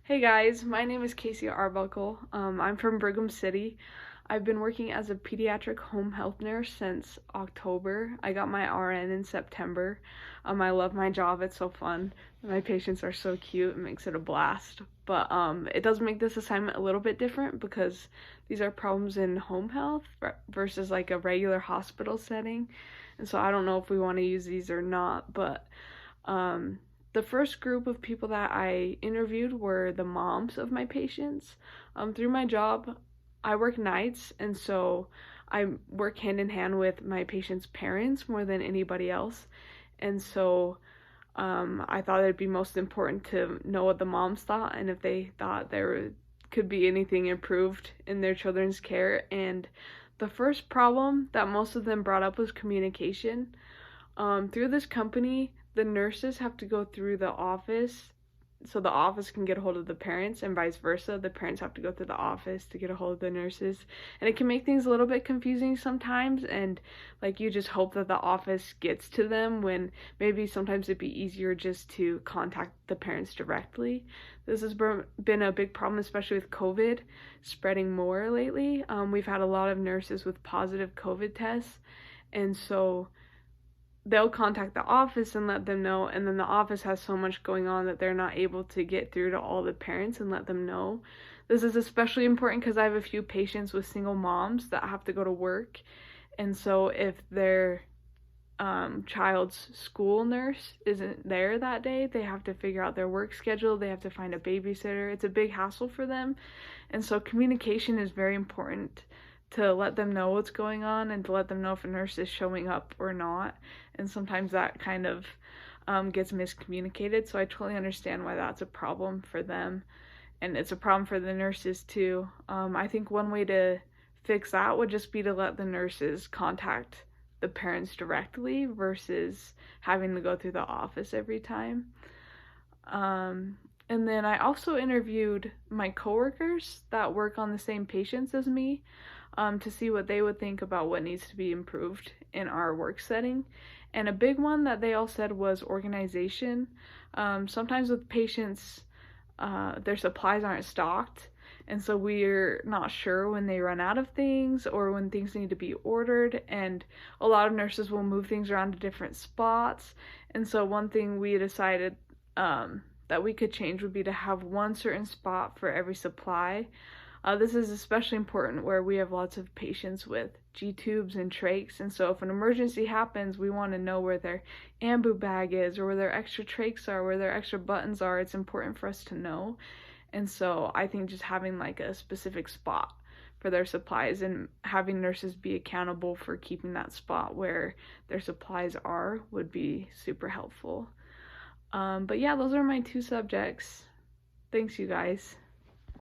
Hey guys, my name is Casey Arbuckle. I'm from Brigham City. I've been working as a pediatric home health nurse since October. I got my RN in September. I love my job, it's so fun. My patients are so cute, it makes it a blast. But it does make this assignment a little bit different because these are problems in home health versus like a regular hospital setting. And so I don't know if we want to use these or not, but um, the first group of people that I interviewed were the moms of my patients. Through my job, I work nights, and so I work hand in hand with my patients' parents more than anybody else. And so I thought it'd be most important to know what the moms thought and if they thought could be anything improved in their children's care. And the first problem that most of them brought up was communication. Through this company, the nurses have to go through the office so the office can get a hold of the parents, and vice versa. The parents have to go through the office to get a hold of the nurses. And it can make things a little bit confusing sometimes, and like you just hope that the office gets to them when maybe sometimes it'd be easier just to contact the parents directly. This has been a big problem, especially with COVID spreading more lately. We've had a lot of nurses with positive COVID tests, and so they'll contact the office and let them know, and then the office has so much going on that they're not able to get through to all the parents and let them know. This is especially important because I have a few patients with single moms that have to go to work, and so if their child's school nurse isn't there that day, they have to figure out their work schedule, they have to find a babysitter. It's a big hassle for them, and so communication is very important to let them know what's going on and to let them know if a nurse is showing up or not. And sometimes that kind of gets miscommunicated, so I totally understand why that's a problem for them, and it's a problem for the nurses too. I think one way to fix that would just be to let the nurses contact the parents directly versus having to go through the office every time. And then I also interviewed my coworkers that work on the same patients as me, to see what they would think about what needs to be improved in our work setting. And a big one that they all said was organization. Sometimes with patients, their supplies aren't stocked, and so we're not sure when they run out of things or when things need to be ordered, and a lot of nurses will move things around to different spots. And so one thing we decided that we could change would be to have one certain spot for every supply. This is especially important where we have lots of patients with G-tubes and trachs, and so if an emergency happens, we want to know where their ambu bag is or where their extra trachs are, where their extra buttons are. It's important for us to know. And so I think just having like a specific spot for their supplies and having nurses be accountable for keeping that spot where their supplies are would be super helpful. But yeah, those are my two subjects. Thanks, you guys.